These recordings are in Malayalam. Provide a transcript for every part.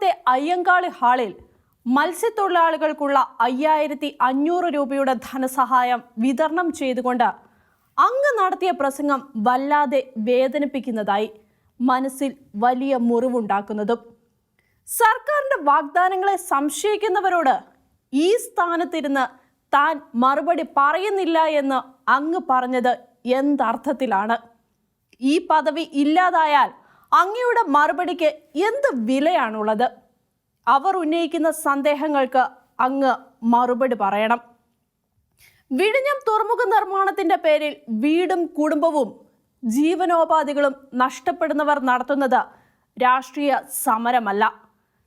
തലസ്ഥാനത്തെ അയ്യങ്കാളി ഹാളിൽ മത്സ്യത്തൊഴിലാളികൾക്കുള്ള 5500 രൂപയുടെ ധനസഹായം വിതരണം ചെയ്തുകൊണ്ട് അങ്ങ് നടത്തിയ പ്രസംഗം വല്ലാതെ വേദനിപ്പിക്കുന്നതായി, മനസ്സിൽ വലിയ മുറിവുണ്ടാക്കുന്നതും. സർക്കാരിന്റെ വാഗ്ദാനങ്ങളെ സംശയിക്കുന്നവരോട് ഈ സ്ഥാനത്തിരുന്ന് താൻ മറുപടി പറയുന്നില്ല എന്ന് അങ്ങ് പറഞ്ഞത് എന്തർത്ഥത്തിലാണ്? ഈ പദവി ഇല്ലാതായാൽ അങ്ങയുടെ മറുപടിക്ക് എന്ത് വിലയാണുള്ളത്? അവർ ഉന്നയിക്കുന്ന സന്ദേഹങ്ങൾക്ക് അങ്ങ് മറുപടി പറയണം. വിഴിഞ്ഞം തുറമുഖ നിർമ്മാണത്തിന്റെ പേരിൽ വീടും കുടുംബവും ജീവനോപാധികളും നഷ്ടപ്പെടുന്നവർ നടത്തുന്നത് രാഷ്ട്രീയ സമരമല്ല.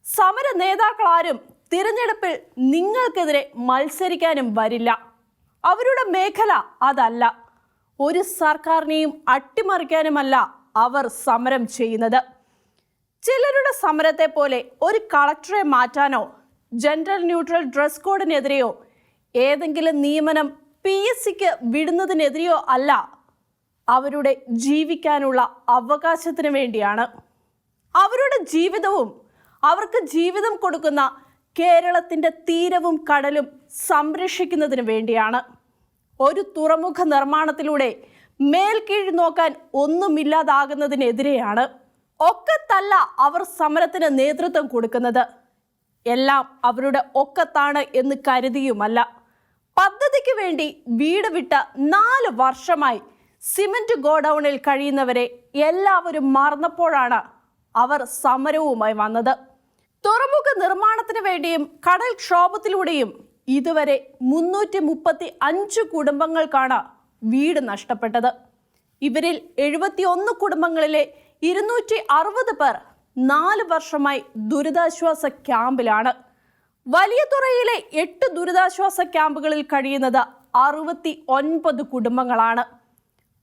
സമര നേതാക്കളാരും തിരഞ്ഞെടുപ്പിൽ നിങ്ങൾക്കെതിരെ മത്സരിക്കാനും വരില്ല. അവരുടെ മേഖല അതല്ല. ഒരു സർക്കാരിനെയും അട്ടിമറിക്കാനുമല്ല അവർ സമരം ചെയ്യുന്നത്. ചിലരുടെ സമരത്തെ പോലെ ഒരു കളക്ടറെ മാറ്റാനോ ജെൻഡർ ന്യൂട്രൽ ഡ്രസ് കോഡിനെതിരെയോ ഏതെങ്കിലും നിയമനം PSCക്ക് വിടുന്നതിനെതിരെയോ അല്ല, അവരുടെ ജീവിക്കാനുള്ള അവകാശത്തിന് വേണ്ടിയാണ്. അവരുടെ ജീവിതവും അവർക്ക് ജീവിതം കൊടുക്കുന്ന കേരളത്തിൻ്റെ തീരവും കടലും സംരക്ഷിക്കുന്നതിന് വേണ്ടിയാണ്. ഒരു തുറമുഖ നിർമ്മാണത്തിലൂടെ മേൽക്കീഴ് നോക്കാൻ ഒന്നുമില്ലാതാകുന്നതിനെതിരെയാണ്. ഒക്കത്തല്ല അവർ സമരത്തിന് നേതൃത്വം കൊടുക്കുന്നത്. എല്ലാം അവരുടെ ഒക്കത്താണ് എന്ന് കരുതിയുമല്ല. പദ്ധതിക്ക് വേണ്ടി വീട് വിട്ട 4 വർഷമായി സിമന്റ് ഗോഡൌണിൽ കഴിയുന്നവരെ എല്ലാവരും മറന്നപ്പോഴാണ് അവർ സമരവുമായി വന്നത്. തുറമുഖ നിർമ്മാണത്തിന് വേണ്ടിയും കടൽ ക്ഷോഭത്തിലൂടെയും ഇതുവരെ 335 കുടുംബങ്ങൾക്കാണ് വീട് നഷ്ടപ്പെട്ടത്. ഇവരിൽ 71 കുടുംബങ്ങളിലെ 260 പേർ 4 വർഷമായി ദുരിതാശ്വാസ ക്യാമ്പിലാണ്. വലിയതുറയിലെ 8 ദുരിതാശ്വാസ ക്യാമ്പുകളിൽ കഴിയുന്നത് 69 കുടുംബങ്ങളാണ്.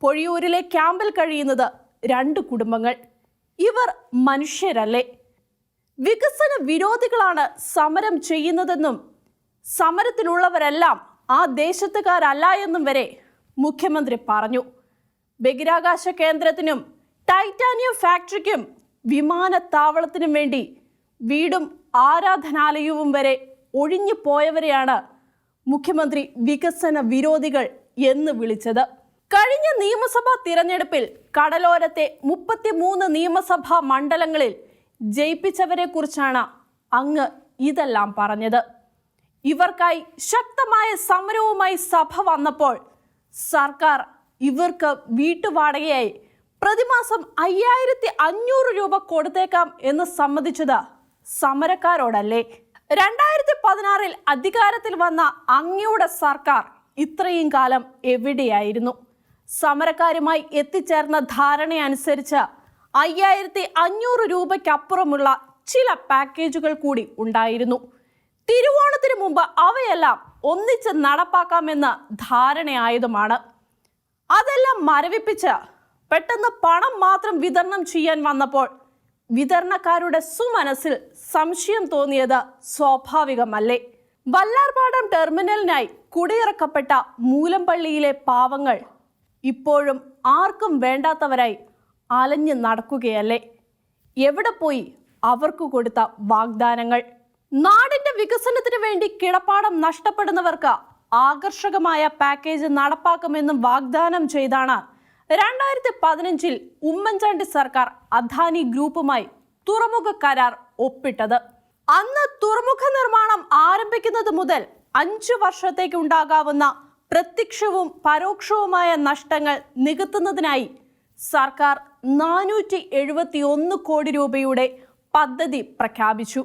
പൊഴിയൂരിലെ ക്യാമ്പിൽ കഴിയുന്നത് 2 കുടുംബങ്ങൾ. ഇവർ മനുഷ്യരല്ലേ? വികസന വിരോധികളാണ് സമരം ചെയ്യുന്നതെന്നും സമരത്തിലുള്ളവരെല്ലാം ആ ദേശത്തുകാരല്ല എന്നും വരെ മുഖ്യമന്ത്രി പറഞ്ഞു. ബഹിരാകാശ കേന്ദ്രത്തിനും ടൈറ്റാനിയം ഫാക്ടറിക്കും വിമാനത്താവളത്തിനും വേണ്ടി വീടും ആരാധനാലയവും വരെ ഒഴിഞ്ഞു പോയവരെയാണ് മുഖ്യമന്ത്രി വികസന വിരോധികൾ എന്ന് വിളിച്ചത്. കഴിഞ്ഞ നിയമസഭാ തിരഞ്ഞെടുപ്പിൽ കടലോരത്തെ 33 നിയമസഭാ മണ്ഡലങ്ങളിൽ ജയിപ്പിച്ചവരെ കുറിച്ചാണ് അങ്ങ് ഇതെല്ലാം പറഞ്ഞത്. ഇവർക്കായി ശക്തമായ സമരവുമായി സഭ വന്നപ്പോൾ സർക്കാർ ഇവർക്ക് വീട്ടുവാടകയായി പ്രതിമാസം 5500 രൂപ കൊടുത്തേക്കാം എന്ന് സമ്മതിച്ചത് സമരക്കാരോടല്ലേ? 2016 അധികാരത്തിൽ വന്ന അങ്ങയുടെ സർക്കാർ ഇത്രയും കാലം എവിടെയായിരുന്നു? സമരക്കാരുമായി എത്തിച്ചേർന്ന ധാരണയനുസരിച്ച് 5500 രൂപയ്ക്കപ്പുറമുള്ള ചില പാക്കേജുകൾ കൂടി ഉണ്ടായിരുന്നു. തിരുവോണത്തിന് മുമ്പ് അവയെല്ലാം ഒന്നിച്ച് നടപ്പാക്കാമെന്ന് ധാരണയായതുമാണ്. അതെല്ലാം മരവിപ്പിച്ച് പെട്ടെന്ന് പണം മാത്രം വിതരണം ചെയ്യാൻ വന്നപ്പോൾ വിതരണക്കാരുടെ സുമനസ്സിൽ സംശയം തോന്നിയത് സ്വാഭാവികമല്ലേ? വല്ലാർപാടം ടെർമിനലിനായി കുടിയിറക്കപ്പെട്ട മൂലമ്പള്ളിയിലെ പാവങ്ങൾ ഇപ്പോഴും ആർക്കും വേണ്ടാത്തവരായി അലഞ്ഞു നടക്കുകയല്ലേ? എവിടെ പോയി അവർക്ക് കൊടുത്ത വാഗ്ദാനങ്ങൾ? നാടിന്റെ വികസനത്തിന് വേണ്ടി കിടപ്പാടം നഷ്ടപ്പെടുന്നവർക്ക് ആകർഷകമായ പാക്കേജ് നടപ്പാക്കുമെന്നും വാഗ്ദാനം ചെയ്താണ് 2015 ഉമ്മൻചാണ്ടി സർക്കാർ അദാനി ഗ്രൂപ്പുമായി തുറമുഖ കരാർ ഒപ്പിട്ടത്. അന്ന് തുറമുഖ നിർമ്മാണം ആരംഭിക്കുന്നത് മുതൽ 5 വർഷത്തേക്ക് ഉണ്ടാകാവുന്ന പ്രത്യക്ഷവും പരോക്ഷവുമായ നഷ്ടങ്ങൾ നികത്തുന്നതിനായി സർക്കാർ 471 കോടി രൂപയുടെ പദ്ധതി പ്രഖ്യാപിച്ചു.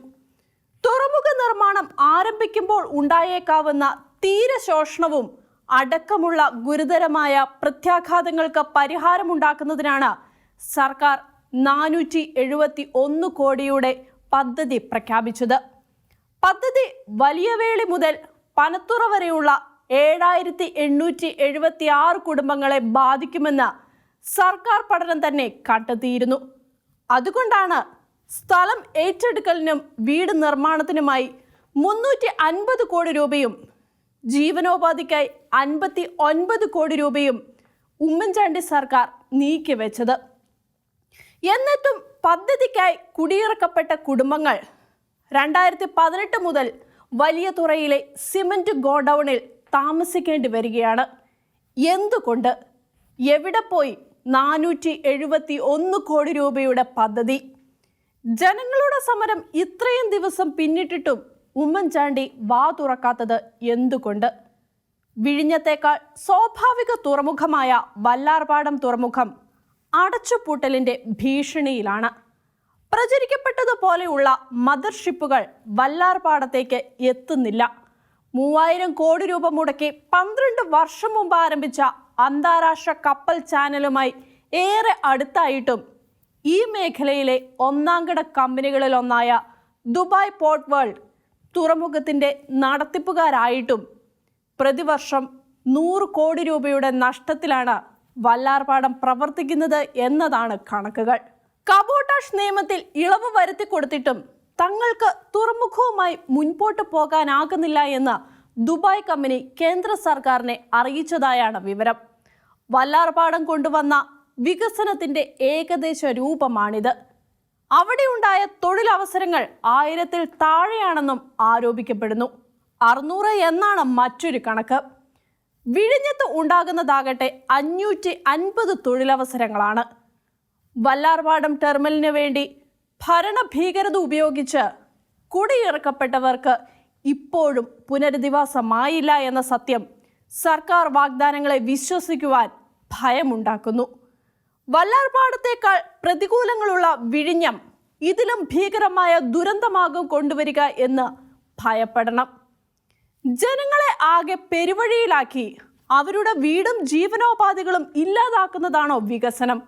തുറമുഖ നിർമ്മാണം ആരംഭിക്കുമ്പോൾ ഉണ്ടായേക്കാവുന്ന തീരശോഷണവും അടക്കമുള്ള ഗുരുതരമായ പ്രത്യാഘാതങ്ങൾക്ക് പരിഹാരമുണ്ടാക്കുന്നതിനാണ് സർക്കാർ 471 കോടിയുടെ പദ്ധതി പ്രഖ്യാപിച്ചത്. പദ്ധതി വലിയവേളി മുതൽ പനത്തുറ വരെയുള്ള 7876 കുടുംബങ്ങളെ ബാധിക്കുമെന്ന് സർക്കാർ പഠനം തന്നെ കണ്ടെത്തിയിരുന്നു. അതുകൊണ്ടാണ് സ്ഥലം ഏറ്റെടുക്കലിനും വീട് നിർമ്മാണത്തിനുമായി 350 കോടി രൂപയും ജീവനോപാധിക്കായി 59 കോടി രൂപയും ഉമ്മൻചാണ്ടി സർക്കാർ നീക്കിവെച്ചത്. എന്നിട്ടും പദ്ധതിക്കായി കുടിയിറക്കപ്പെട്ട കുടുംബങ്ങൾ 2018 മുതൽ വലിയ തുറയിലെ സിമന്റ് ഗോഡൌണിൽ താമസിക്കേണ്ടി വരികയാണ്. എന്തുകൊണ്ട്? എവിടെ പോയി 471 കോടി രൂപയുടെ പദ്ധതി? ജനങ്ങളുടെ സമരം ഇത്രയും ദിവസം പിന്നിട്ടിട്ടും ഉമ്മൻചാണ്ടി വാ തുറക്കാത്തത് എന്തുകൊണ്ട്? വിഴിഞ്ഞത്തേക്കാൾ സ്വാഭാവിക തുറമുഖമായ വല്ലാർപാടം തുറമുഖം അടച്ചുപൂട്ടലിന്റെ ഭീഷണിയിലാണ്. പ്രചരിക്കപ്പെട്ടതുപോലെയുള്ള മദർഷിപ്പുകൾ വല്ലാർപാടത്തേക്ക് എത്തുന്നില്ല. 3000 കോടി രൂപ മുടക്കി 12 വർഷം മുമ്പ് ആരംഭിച്ച അന്താരാഷ്ട്ര കപ്പൽ ചാനലുമായി ഏറെ അടുത്തായിട്ടും ഈ മേഖലയിലെ ഒന്നാംകിട കമ്പനികളിലൊന്നായ ദുബായ് പോർട്ട് വേൾഡ് തുറമുഖത്തിന്റെ നടത്തിപ്പുകാരായിട്ടും പ്രതിവർഷം 100 കോടി രൂപയുടെ നഷ്ടത്തിലാണ് വല്ലാർപാടം പ്രവർത്തിക്കുന്നത് എന്നതാണ് കണക്കുകൾ. കബോട്ടാഷ് നിയമത്തിൽ ഇളവ് വരുത്തി കൊടുത്തിട്ടും തങ്ങൾക്ക് തുറമുഖവുമായി മുൻപോട്ട് പോകാനാകുന്നില്ല എന്ന് ദുബായ് കമ്പനി കേന്ദ്ര സർക്കാരിനെ അറിയിച്ചതായാണ് വിവരം. വല്ലാർപാടം കൊണ്ടുവന്ന വികസനത്തിന്റെ ഏകദേശ രൂപമാണിത്. അവിടെയുണ്ടായ തൊഴിലവസരങ്ങൾ 1000-ൽ താഴെയാണെന്നും ആരോപിക്കപ്പെടുന്നു. 600 എന്നാണ് മറ്റൊരു കണക്ക്. വിഴിഞ്ഞത്ത് ഉണ്ടാകുന്നതാകട്ടെ 550 തൊഴിലവസരങ്ങളാണ്. വല്ലാർപാടം ടെർമിനലിന് വേണ്ടി ഭരണഭീകരത ഉപയോഗിച്ച് കുടിയിറക്കപ്പെട്ടവർക്ക് ഇപ്പോഴും പുനരധിവാസമായില്ല എന്ന സത്യം സർക്കാർ വാഗ്ദാനങ്ങളെ വിശ്വസിക്കുവാൻ ഭയമുണ്ടാക്കുന്നു. വല്ലാർപാടത്തേക്കാൾ പ്രതികൂലങ്ങളുള്ള വിഴിഞ്ഞം ഇതിലും ഭീകരമായ ദുരന്തമാകും കൊണ്ടുവരിക എന്ന് ഭയപ്പെടണം. ജനങ്ങളെ ആകെ പെരുവഴിയിലാക്കി അവരുടെ വീടും ജീവനോപാധികളും ഇല്ലാതാക്കുന്നതാണോ വികസനം?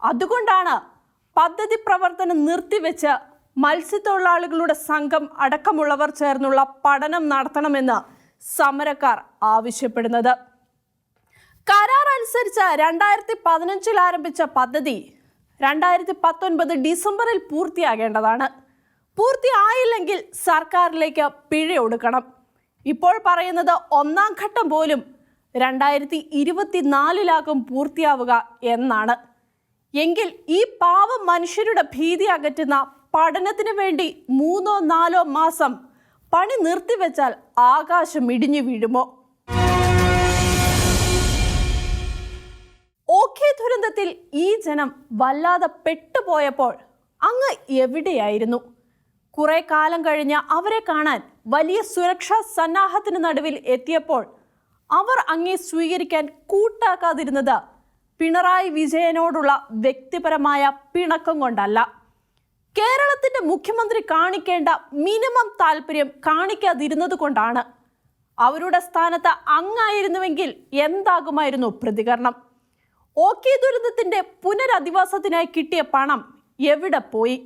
അതുകൊണ്ടാണ് പദ്ധതി പ്രവർത്തനം നിർത്തിവെച്ച് മത്സ്യത്തൊഴിലാളികളുടെ സംഘം അടക്കമുള്ളവർ ചേർന്നുള്ള പഠനം നടത്തണമെന്ന് സമരക്കാർ ആവശ്യപ്പെടുന്നത്. കരാർ അനുസരിച്ച് 2015 ആരംഭിച്ച പദ്ധതി 2019 ഡിസംബറിൽ പൂർത്തിയാകേണ്ടതാണ്. പൂർത്തിയായില്ലെങ്കിൽ സർക്കാരിലേക്ക് പിഴ ഒടുക്കണം. ഇപ്പോൾ പറയുന്നത് ഒന്നാം ഘട്ടം പോലും 2024 പൂർത്തിയാവുക എന്നാണ്. എങ്കിൽ ഈ പാവം മനുഷ്യരുടെ ഭീതി അകറ്റുന്ന പഠനത്തിന് വേണ്ടി 3-4 മാസം പണി നിർത്തിവെച്ചാൽ ആകാശം ഇടിഞ്ഞു വീഴുമോ? ഓഖി ദുരന്തത്തിൽ ഈ ജനം വല്ലാതെ പെട്ടുപോയപ്പോൾ അങ്ങ് എവിടെയായിരുന്നു? കുറെ കാലം കഴിഞ്ഞ് അവരെ കാണാൻ വലിയ സുരക്ഷാ സന്നാഹത്തിന് നടുവിൽ എത്തിയപ്പോൾ അവർ അങ്ങേ സ്വീകരിക്കാൻ കൂട്ടാക്കാതിരുന്നത് പിണറായി വിജയനോടുള്ള വ്യക്തിപരമായ പിണക്കം കൊണ്ടല്ല. കേരളത്തിന്റെ മുഖ്യമന്ത്രി കാണിക്കേണ്ട മിനിമം താല്പര്യം കാണിക്കാതിരുന്നത് കൊണ്ടാണ്. അവരുടെ സ്ഥാനത്ത് അങ്ങായിരുന്നുവെങ്കിൽ എന്താകുമായിരുന്നു പ്രതികരണം? ഓഖി ദുരന്തത്തിന്റെ പുനരധിവാസത്തിനായി കിട്ടിയ പണം എവിടെ പോയി?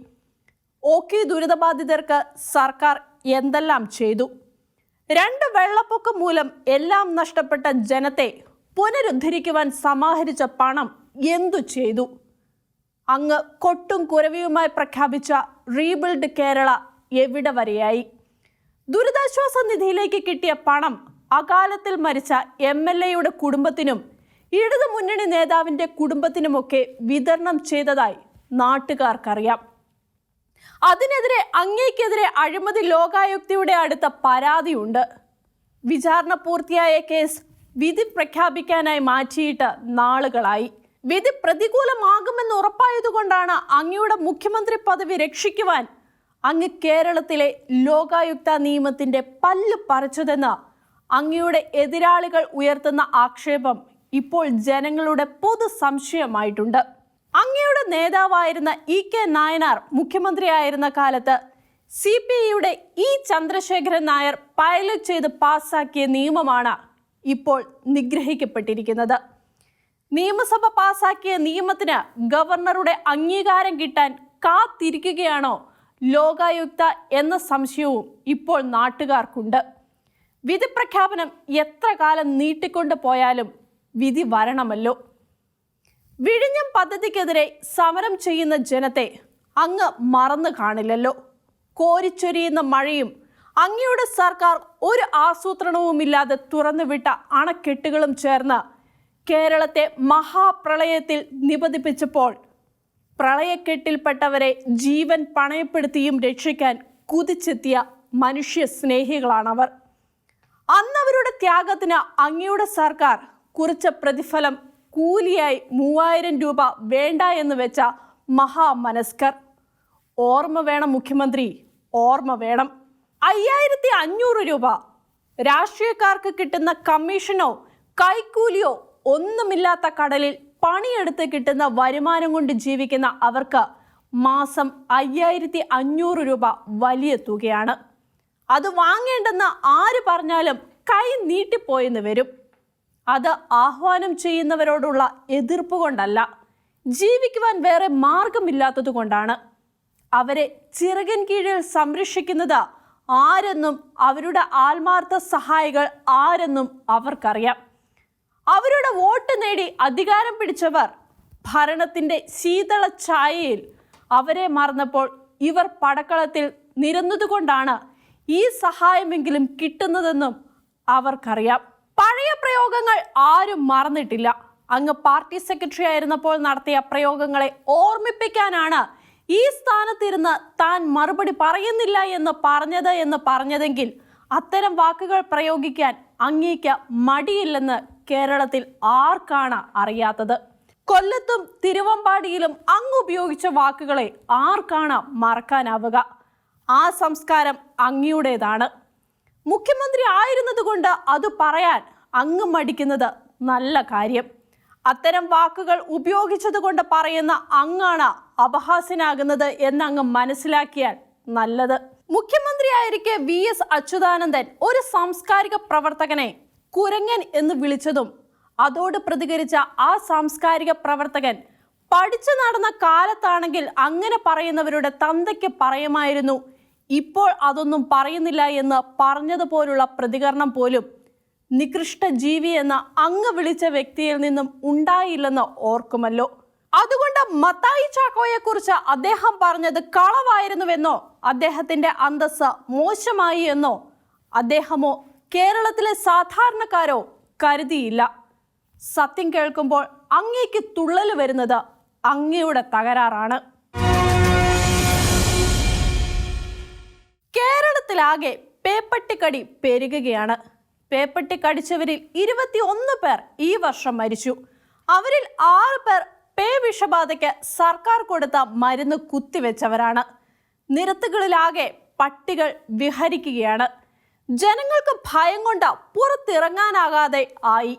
ഓഖി ദുരിതബാധിതർക്ക് സർക്കാർ എന്തെല്ലാം ചെയ്തു? 2 വെള്ളപ്പൊക്കം മൂലം എല്ലാം നഷ്ടപ്പെട്ട ജനത്തെ പുനരുദ്ധരിക്കുവാൻ സമാഹരിച്ച പണം എന്തു ചെയ്തു? അങ്ങ് കൊട്ടും കുരവിയുമായി പ്രഖ്യാപിച്ച റീബിൽഡ് കേരള എവിടെ വരെയായി? ദുരിതാശ്വാസ നിധിയിലേക്ക് കിട്ടിയ പണം അകാലത്തിൽ മരിച്ച MLAയുടെ കുടുംബത്തിനും ഇടതു മുന്നണി നേതാവിന്റെ കുടുംബത്തിനുമൊക്കെ വിതരണം ചെയ്തതായി നാട്ടുകാർക്കറിയാം. അതിനെതിരെ അങ്ങേക്കെതിരെ അഴിമതി ലോകായുക്തയുടെ അടുത്ത പരാതിയുണ്ട്. വിചാരണ പൂർത്തിയായ കേസ് വിധി പ്രഖ്യാപിക്കാനായി മാറ്റിയിട്ട് നാളുകളായി. വിധി പ്രതികൂലമാകുമെന്ന് ഉറപ്പായതുകൊണ്ടാണ് അങ്ങയുടെ മുഖ്യമന്ത്രി പദവി രക്ഷിക്കുവാൻ അങ്ങ് കേരളത്തിലെ ലോകായുക്ത നിയമത്തിന്റെ പല്ല് പറിച്ചതെന്ന് അങ്ങയുടെ എതിരാളികൾ ഉയർത്തുന്ന ആക്ഷേപം ഇപ്പോൾ ജനങ്ങളുടെ പൊതു സംശയമായിട്ടുണ്ട്. അങ്ങയുടെ നേതാവായിരുന്ന EK നായനാർ മുഖ്യമന്ത്രിയായിരുന്ന കാലത്ത് CPIയുടെ ചന്ദ്രശേഖരൻ നായർ പൈലറ്റ് ചെയ്ത് പാസാക്കിയ നിയമമാണ് ഇപ്പോൾ നിഗ്രഹിക്കപ്പെട്ടിരിക്കുന്നത്. നിയമസഭ പാസാക്കിയ നിയമത്തിന് ഗവർണറുടെ അംഗീകാരം കിട്ടാൻ കാത്തിരിക്കുകയാണോ ലോകായുക്ത എന്ന സംശയവും ഇപ്പോൾ നാട്ടുകാർക്കുണ്ട്. വിധി പ്രഖ്യാപനം എത്ര കാലം നീട്ടിക്കൊണ്ടു പോയാലും വിധി വരണമല്ലോ. വിഴിഞ്ഞം പദ്ധതിക്കെതിരെ സമരം ചെയ്യുന്ന ജനത്തെ അങ്ങ് മറന്നു കാണില്ലല്ലോ. കോരിച്ചൊരിയുന്ന മഴയും അങ്ങയുടെ സർക്കാർ ഒരു ആസൂത്രണവുമില്ലാതെ തുറന്നുവിട്ട അണക്കെട്ടുകളും ചേർന്ന് കേരളത്തെ മഹാപ്രളയത്തിൽ നിപതിപ്പിച്ചപ്പോൾ പ്രളയക്കെട്ടിൽപ്പെട്ടവരെ ജീവൻ പണയപ്പെടുത്തിയും രക്ഷിക്കാൻ കുതിച്ചെത്തിയ മനുഷ്യ സ്നേഹികളാണവർ. അന്നവരുടെ ത്യാഗത്തിന് അങ്ങയുടെ സർക്കാർ കുറിച്ച പ്രതിഫലം കൂലിയായി 3000 രൂപ വേണ്ട എന്ന് വെച്ച മഹാമനസ്കർ. ഓർമ്മ വേണം മുഖ്യമന്ത്രി, ഓർമ്മ വേണം. 5500 രൂപ രാഷ്ട്രീയക്കാർക്ക് കിട്ടുന്ന കമ്മീഷനോ കൈക്കൂലിയോ ഒന്നുമില്ലാത്ത കടലിൽ പണിയെടുത്ത് കിട്ടുന്ന വരുമാനം കൊണ്ട് ജീവിക്കുന്ന അവർക്ക് മാസം 5500 രൂപ വലിയ തുകയാണ്. അത് വാങ്ങേണ്ടെന്ന് ആര് പറഞ്ഞാലും കൈ നീട്ടിപ്പോയെന്ന് വരും. അത് ആഹ്വാനം ചെയ്യുന്നവരോടുള്ള എതിർപ്പ് കൊണ്ടല്ല, ജീവിക്കുവാൻ വേറെ മാർഗമില്ലാത്തത് കൊണ്ടാണ്. അവരെ ചിറകിൻ കീഴിൽ സംരക്ഷിക്കുന്നത് ആരെന്നും അവരുടെ ആത്മാർത്ഥ സഹായികൾ ആരെന്നും അവർക്കറിയാം. അവരുടെ വോട്ട് നേടി അധികാരം പിടിച്ചവർ ഭരണത്തിന്റെ ശീതള ഛായയിൽ അവരെ മറന്നപ്പോൾ ഇവർ പടക്കളത്തിൽ നിരന്നതുകൊണ്ടാണ് ഈ സഹായമെങ്കിലും കിട്ടുന്നതെന്നും അവർക്കറിയാം. പഴയ പ്രയോഗങ്ങൾ ആരും മറന്നിട്ടില്ല. അങ്ങ് പാർട്ടി സെക്രട്ടറി ആയിരുന്നപ്പോൾ നടത്തിയ പ്രയോഗങ്ങളെ ഓർമ്മിപ്പിക്കാനാണ് ഈ സ്ഥാനത്തിരുന്ന് താൻ മറുപടി പറയുന്നില്ല എന്ന് പറഞ്ഞതെങ്കിൽ അത്തരം വാക്കുകൾ പ്രയോഗിക്കാൻ അങ്ങേക്ക് മടിയില്ലെന്ന് കേരളത്തിൽ ആർക്കാണ് അറിയാത്തത്? കൊല്ലത്തും തിരുവമ്പാടിയിലും അങ്ങ് ഉപയോഗിച്ച വാക്കുകളെ ആർക്കാണ് മറക്കാനാവുക? ആ സംസ്കാരം അങ്ങയുടേതാണ്. മുഖ്യമന്ത്രി ആയിരുന്നതുകൊണ്ട് അത് പറയാൻ അങ്ങ് മടിക്കുന്നത് നല്ല കാര്യം. അത്തരം വാക്കുകൾ ഉപയോഗിച്ചത് കൊണ്ട് പറയുന്ന അങ്ങാണ് അപഹാസ്യനാകുന്നത് എന്നങ്ങ് മനസ്സിലാക്കിയാൽ നല്ലത്. മുഖ്യമന്ത്രിയായിരിക്കെ VS അച്യുതാനന്ദൻ ഒരു സാംസ്കാരിക പ്രവർത്തകനെ കുരങ്ങൻ എന്ന് വിളിച്ചതും അതോട് പ്രതികരിച്ച ആ സാംസ്കാരിക പ്രവർത്തകൻ പഠിച്ചു നടന്ന കാലത്താണെങ്കിൽ അങ്ങനെ പറയുന്നവരുടെ തന്തയ്ക്ക് പറയുമായിരുന്നു, ഇപ്പോൾ അതൊന്നും പറയുന്നില്ല എന്ന് പറഞ്ഞതുപോലുള്ള പ്രതികരണം പോലും നികൃഷ്ട ജീവി എന്ന അങ്ങ് വിളിച്ച വ്യക്തിയിൽ നിന്നും ഉണ്ടായില്ലെന്ന് ഓർക്കുമല്ലോ. അതുകൊണ്ട് മത്തായി ചാക്കോയെ കുറിച്ച് അദ്ദേഹം പറഞ്ഞത് കളവായിരുന്നുവെന്നോ അദ്ദേഹത്തിന്റെ അന്തസ്സ് മോശമായി എന്നോ അദ്ദേഹമോ കേരളത്തിലെ സാധാരണക്കാരോ കരുതിയില്ല. സത്യം കേൾക്കുമ്പോൾ അങ്ങേക്ക് തുള്ളൽ വരുന്നത് അങ്ങയുടെ തകരാറാണ്. കേരളത്തിലാകെ പേപ്പട്ടിക്കടി പെരുകുകയാണ്. പേപ്പട്ടി കടിച്ചവരിൽ 21 പേർ ഈ വർഷം മരിച്ചു. അവരിൽ 6 പേർ പേ വിഷബാധയ്ക്ക് സർക്കാർ കൊടുത്ത മരുന്ന് കുത്തിവെച്ചവരാണ്. നിരത്തുകളിലാകെ പട്ടികൾ വിഹരിക്കുകയാണ്. ജനങ്ങൾക്ക് ഭയം കൊണ്ട് പുറത്തിറങ്ങാനാകാതെ ആയി.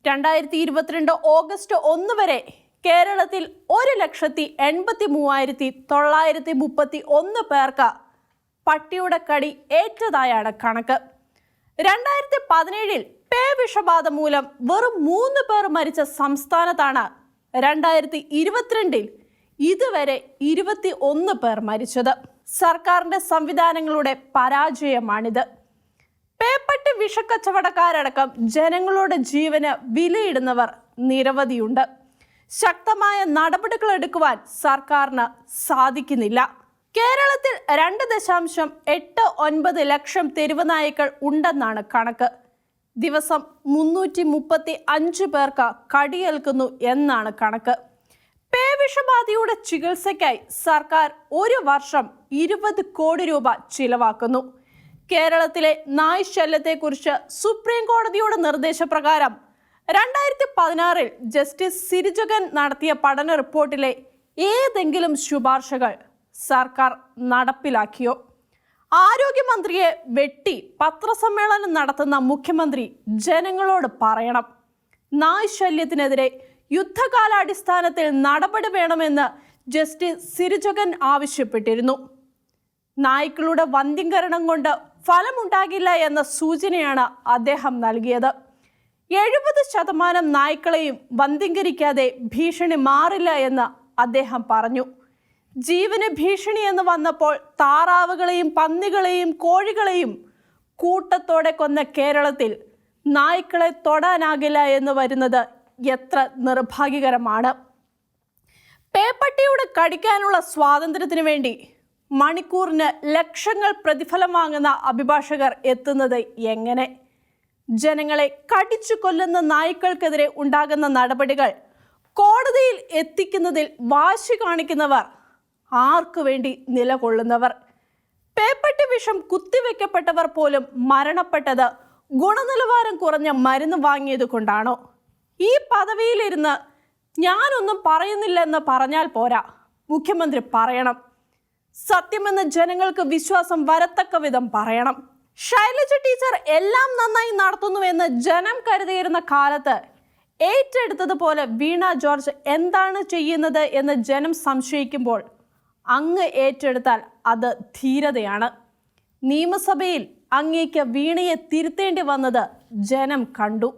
2022 ഓഗസ്റ്റ് 1 വരെ കേരളത്തിൽ 1,83,931 പേർക്ക് പട്ടിയുടെ കടി ഏറ്റതായാണ് കണക്ക്. 2017 പേ വിഷബാധ മൂലം വെറും 3 പേർ മരിച്ച സംസ്ഥാനത്താണ് 2022 ഇതുവരെ 21 പേർ മരിച്ചത്. സർക്കാരിന്റെ സംവിധാനങ്ങളുടെ പരാജയമാണിത്. പേപ്പട്ടി വിഷക്കച്ചവടക്കാരടക്കം ജനങ്ങളുടെ ജീവന് വിലയിടുന്നവർ നിരവധിയുണ്ട്. ശക്തമായ നടപടികൾ എടുക്കുവാൻ സർക്കാരിന് സാധിക്കുന്നില്ല. കേരളത്തിൽ 2.89 ലക്ഷം തെരുവ് നായ്ക്കൾ ഉണ്ടെന്നാണ് കണക്ക്. ദിവസം 335 പേർക്ക് കടിയേൽക്കുന്നു എന്നാണ് കണക്ക്. പേവിഷബാധയുടെ ചികിത്സയ്ക്കായി സർക്കാർ ഒരു വർഷം 20 കോടി രൂപ ചിലവാക്കുന്നു. കേരളത്തിലെ നായ് ശല്യത്തെക്കുറിച്ച് സുപ്രീം കോടതിയുടെ നിർദ്ദേശപ്രകാരം 2016 ജസ്റ്റിസ് സിരിജഗൻ നടത്തിയ പഠന റിപ്പോർട്ടിലെ ഏതെങ്കിലും ശുപാർശകൾ സർക്കാർ നടപ്പിലാക്കിയോ? ആരോഗ്യമന്ത്രിയെ വെട്ടി പത്രസമ്മേളനം നടത്തുന്ന മുഖ്യമന്ത്രി ജനങ്ങളോട് പറയണം, നായ് ശല്യത്തിനെതിരെ യുദ്ധകാലാടിസ്ഥാനത്തിൽ നടപടി വേണമെന്ന് ജസ്റ്റിസ് സിരിജഗൻ ആവശ്യപ്പെട്ടിരുന്നു. നായ്ക്കളുടെ വന്ധ്യംകരണം കൊണ്ട് ഫലമുണ്ടാകില്ല എന്ന സൂചനയാണ് അദ്ദേഹം നൽകിയത്. 70% നായ്ക്കളെയും വന്ധ്യംകരിക്കാതെ ഭീഷണി മാറില്ല എന്ന് അദ്ദേഹം പറഞ്ഞു. ജീവന് ഭീഷണി എന്ന് വന്നപ്പോൾ താറാവുകളെയും പന്നികളെയും കോഴികളെയും കൂട്ടത്തോടെ കൊന്ന കേരളത്തിൽ നായ്ക്കളെ തൊടാനാകില്ല എന്ന് വരുന്നത് എത്ര നിർഭാഗ്യകരമാണ്. പേപ്പട്ടിയുടെ കടിക്കാനുള്ള സ്വാതന്ത്ര്യത്തിന് വേണ്ടി മണിക്കൂറിന് ലക്ഷങ്ങൾ പ്രതിഫലം വാങ്ങുന്ന അഭിഭാഷകർ എത്തുന്നത് എങ്ങനെ? ജനങ്ങളെ കടിച്ചു കൊല്ലുന്ന നായ്ക്കൾക്കെതിരെ ഉണ്ടാകുന്ന നടപടികൾ കോടതിയിൽ എത്തിക്കുന്നതിൽ വാശി കാണിക്കുന്നവർ, ആർക്കു വേണ്ടി നിലകൊള്ളുന്നവർ? പേപ്പട്ടി വിഷം കുത്തിവെക്കപ്പെട്ടവർ പോലും മരണപ്പെട്ടത് ഗുണനിലവാരം കുറഞ്ഞ മരുന്ന് വാങ്ങിയത് കൊണ്ടാണോ? ഈ പദവിയിലിരുന്ന് ഞാനൊന്നും പറയുന്നില്ലെന്ന് പറഞ്ഞാൽ പോരാ, മുഖ്യമന്ത്രി പറയണം. സത്യമെന്ന് ജനങ്ങൾക്ക് വിശ്വാസം വരത്തക്ക വിധം പറയണം. ശൈലജ ടീച്ചർ എല്ലാം നന്നായി നടത്തുന്നുവെന്ന് ജനം കരുതിയിരുന്ന കാലത്ത് ഏറ്റെടുത്തതുപോലെ വീണ ജോർജ് എന്താണ് ചെയ്യുന്നത് എന്ന് ജനം സംശയിക്കുമ്പോൾ അങ്ങ് ഏറ്റെടുത്താൽ അത് ധീരതയാണ്. നിയമസഭയിൽ അങ്ങേക്ക് വീണയെ തിരുത്തേണ്ടി വന്നത് ജനം കണ്ടു.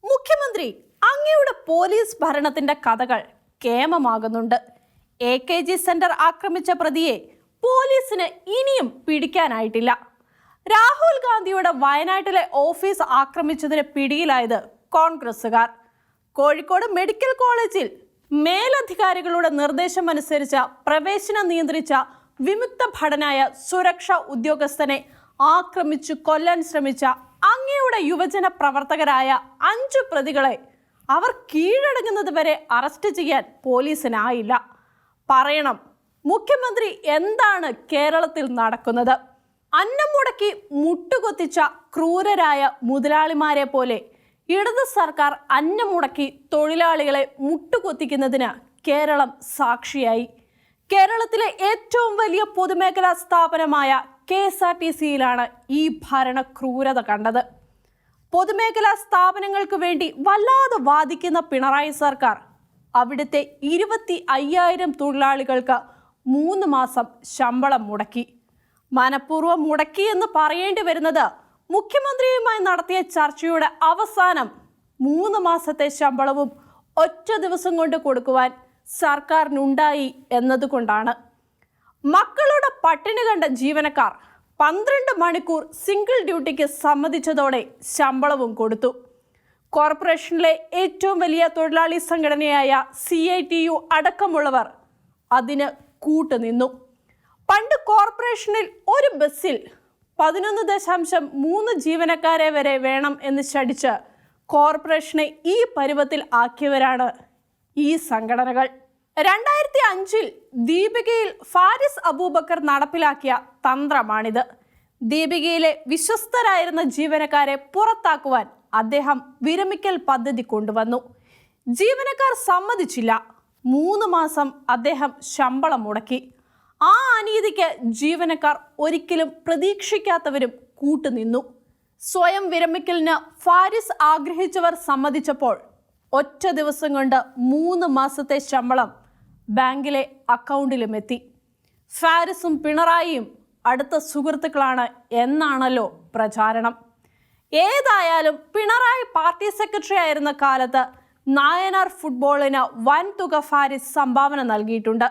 മുഖ്യമന്ത്രി, അങ്ങയുടെ പോലീസ് ഭരണത്തിന്റെ കഥകൾ കേമമാകുന്നുണ്ട്. AKG സെന്റർ ആക്രമിച്ച പ്രതിയെ പോലീസിന് ഇനിയും പിടിക്കാനായിട്ടില്ല. രാഹുൽ ഗാന്ധിയുടെ വയനാട്ടിലെ ഓഫീസ് ആക്രമിച്ചതിന് പിടിയിലായത് കോൺഗ്രസുകാർ. കോഴിക്കോട് മെഡിക്കൽ കോളേജിൽ മേലധികാരികളുടെ നിർദ്ദേശമനുസരിച്ച് പ്രവേശനം നിയന്ത്രിച്ച വിമുക്ത ഭടനായ സുരക്ഷാ ഉദ്യോഗസ്ഥനെ ആക്രമിച്ചു കൊല്ലാൻ ശ്രമിച്ച അങ്ങയുടെ യുവജന പ്രവർത്തകരായ 5 പ്രതികളെ അവർ കീഴടങ്ങുന്നത് വരെ അറസ്റ്റ് ചെയ്യാൻ പോലീസിനായില്ല. പറയണം, മുഖ്യമന്ത്രി എന്താണ് കേരളത്തിൽ നടക്കുന്നത്? അന്നം മുടക്കി മുട്ടുകൊത്തിച്ച ക്രൂരരായ മുതലാളിമാരെ പോലെ ഇടത് സർക്കാർ അന്നം മുടക്കി തൊഴിലാളികളെ മുട്ടുകൊത്തിക്കുന്നതിന് കേരളം സാക്ഷിയായി. കേരളത്തിലെ ഏറ്റവും വലിയ പൊതുമേഖലാ സ്ഥാപനമായ KSRTCയിലാണ് ഈ ഭരണ ക്രൂരത കണ്ടത്. പൊതുമേഖലാ സ്ഥാപനങ്ങൾക്ക് വേണ്ടി വല്ലാതെ വാദിക്കുന്ന പിണറായി സർക്കാർ അവിടുത്തെ 25,000 തൊഴിലാളികൾക്ക് 3 മാസം ശമ്പളം മുടക്കി. മനഃപൂർവ്വം മുടക്കിയെന്ന് പറയേണ്ടി വരുന്നത് മുഖ്യമന്ത്രിയുമായി നടത്തിയ ചർച്ചയുടെ അവസാനം 3 മാസത്തെ ശമ്പളവും ഒറ്റ ദിവസം കൊണ്ട് കൊടുക്കുവാൻ സർക്കാരിനുണ്ടായി എന്നതുകൊണ്ടാണ്. മക്കളുടെ പട്ടിണി കണ്ട ജീവനക്കാർ 12 മണിക്കൂർ സിംഗിൾ ഡ്യൂട്ടിക്ക് സമ്മതിച്ചതോടെ ശമ്പളവും കൊടുത്തു. കോർപ്പറേഷനിലെ ഏറ്റവും വലിയ തൊഴിലാളി സംഘടനയായ CITU അടക്കമുള്ളവർ അതിന് കൂട്ടുനിന്നു. പണ്ട് കോർപ്പറേഷനിൽ ഒരു ബസ്സിൽ 11.3 ജീവനക്കാരെ വരെ വേണം എന്ന് ശഠിച്ച് കോർപ്പറേഷനെ ഈ പരുവത്തിൽ ആക്കിയവരാണ് ഈ സംഘടനകൾ. 2005 ദീപികയിൽ ഫാരിസ് അബൂബക്കർ നടപ്പിലാക്കിയ തന്ത്രമാണിത്. ദീപികയിലെ വിശ്വസ്തരായിരുന്ന ജീവനക്കാരെ പുറത്താക്കുവാൻ അദ്ദേഹം വിരമിക്കൽ പദ്ധതി കൊണ്ടുവന്നു. ജീവനക്കാർ സമ്മതിച്ചില്ല. 3 മാസം അദ്ദേഹം ശമ്പളം മുടക്കി. ആ അനീതിക്ക് ജീവനക്കാർ ഒരിക്കലും പ്രതീക്ഷിക്കാത്തവരും കൂട്ടുനിന്നു. സ്വയം വിരമിക്കലിന് ഫാരിസ് ആഗ്രഹിച്ചവർ സമ്മതിച്ചപ്പോൾ ഒറ്റ ദിവസം കൊണ്ട് 3 മാസത്തെ ശമ്പളം ബാങ്കിലെ അക്കൗണ്ടിലുമെത്തി. ഫാരിസും പിണറായിയും അടുത്ത സുഹൃത്തുക്കളാണ് എന്നാണല്ലോ പ്രചാരണം. ഏതായാലും പിണറായി പാർട്ടി സെക്രട്ടറി ആയിരുന്ന കാലത്ത് നായനാർ ഫുട്ബോളിന് വൻതുക ഫാരിസ് സംഭാവന നൽകിയിട്ടുണ്ട്.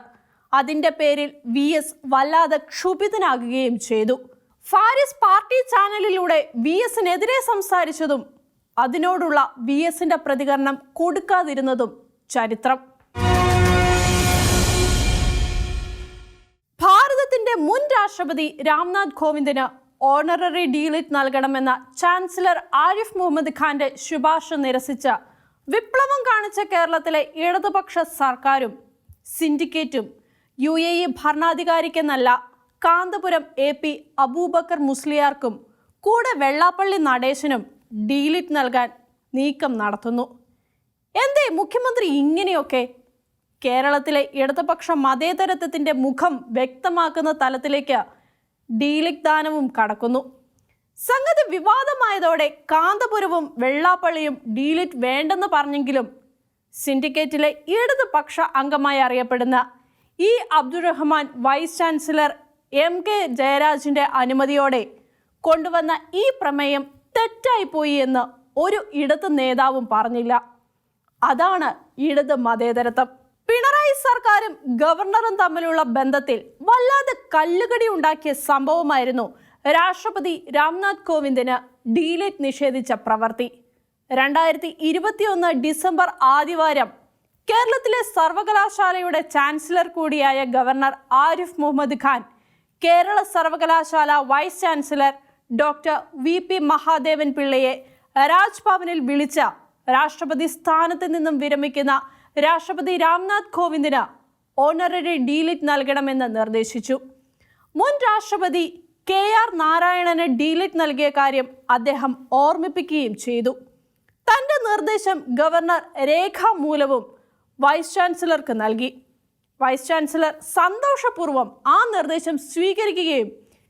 അതിന്റെ പേരിൽ VS വല്ലാതെ ക്ഷുഭിതനാകുകയും ചെയ്തു. ഫാരിസ് പാർട്ടി ചാനലിലൂടെ VSനെതിരെ സംസാരിച്ചതും അതിനോടുള്ള VSന്റെ പ്രതികരണം കൊടുക്കാതിരുന്നതും ചരിത്രം. ഭാരതത്തിന്റെ മുൻ രാഷ്ട്രപതി രാംനാഥ് കോവിന്ദിന് ഓണററി ഡീലിറ്റ് നൽകണമെന്ന ചാൻസലർ ആരിഫ് മുഹമ്മദ് ഖാന്റെ ശുപാർശ നിരസിച്ച വിപ്ലവം കാണിച്ച കേരളത്തിലെ ഇടതുപക്ഷ സർക്കാരും സിൻഡിക്കേറ്റും UAE ഭരണാധികാരിക്കെന്നല്ല കാന്തപുരം AP അബൂബക്കർ മുസ്ലിയാർക്കും കൂടെ വെള്ളാപ്പള്ളി നടേശനും ഡീലിറ്റ് നൽകാൻ നീക്കം നടത്തുന്നു. എന്തേ മുഖ്യമന്ത്രി ഇങ്ങനെയൊക്കെ? കേരളത്തിലെ ഇടതുപക്ഷ മതേതരത്വത്തിന്റെ മുഖം വ്യക്തമാക്കുന്ന തലത്തിലേക്ക് ഡീലിറ്റ് ദാനവും കടക്കുന്നു. സംഗതി വിവാദമായതോടെ കാന്തപുരവും വെള്ളാപ്പള്ളിയും ഡീലിറ്റ് വേണ്ടെന്ന് പറഞ്ഞെങ്കിലും സിൻഡിക്കേറ്റിലെ ഇടതുപക്ഷ അംഗമായി അറിയപ്പെടുന്ന അബ്ദുറഹ്മാൻ വൈസ് ചാൻസലർ MK ജയരാജിന്റെ അനുമതിയോടെ കൊണ്ടുവന്ന ഈ പ്രമേയം തെറ്റായിപ്പോയി എന്ന് ഒരു ഇടത് നേതാവും പറഞ്ഞില്ല. അതാണ് ഇടത് മതേതരത്വം. പിണറായി സർക്കാരും ഗവർണറും തമ്മിലുള്ള ബന്ധത്തിൽ വല്ലാതെ കല്ലുകടി ഉണ്ടാക്കിയ സംഭവമായിരുന്നു രാഷ്ട്രപതി രാംനാഥ് കോവിന്ദിന് ഡീലിറ്റ് നിഷേധിച്ച പ്രവൃത്തി. 2021 ഡിസംബർ ആദ്യവാരം കേരളത്തിലെ സർവകലാശാലയുടെ ചാൻസലർ കൂടിയായ ഗവർണർ ആരിഫ് മുഹമ്മദ് ഖാൻ കേരള സർവകലാശാല vice chancellor doctor VP Mahadevan പിള്ളയെ രാജ്ഭവനിൽ വിളിച്ച രാഷ്ട്രപതി സ്ഥാനത്ത് നിന്നും വിരമിക്കുന്ന രാഷ്ട്രപതി രാംനാഥ് കോവിന്ദിന് ഓണററി ഡീലിറ്റ് നൽകണമെന്ന് നിർദ്ദേശിച്ചു. മുൻ രാഷ്ട്രപതി KR നാരായണന് ഡീലിറ്റ് നൽകിയ കാര്യം അദ്ദേഹം ഓർമ്മിപ്പിക്കുകയും ചെയ്തു. തന്റെ നിർദ്ദേശം ഗവർണർ രേഖാമൂലവും വൈസ് ചാൻസലർക്ക് നൽകി. വൈസ് ചാൻസലർ സന്തോഷപൂർവ്വം ആ നിർദ്ദേശം സ്വീകരിക്കുകയും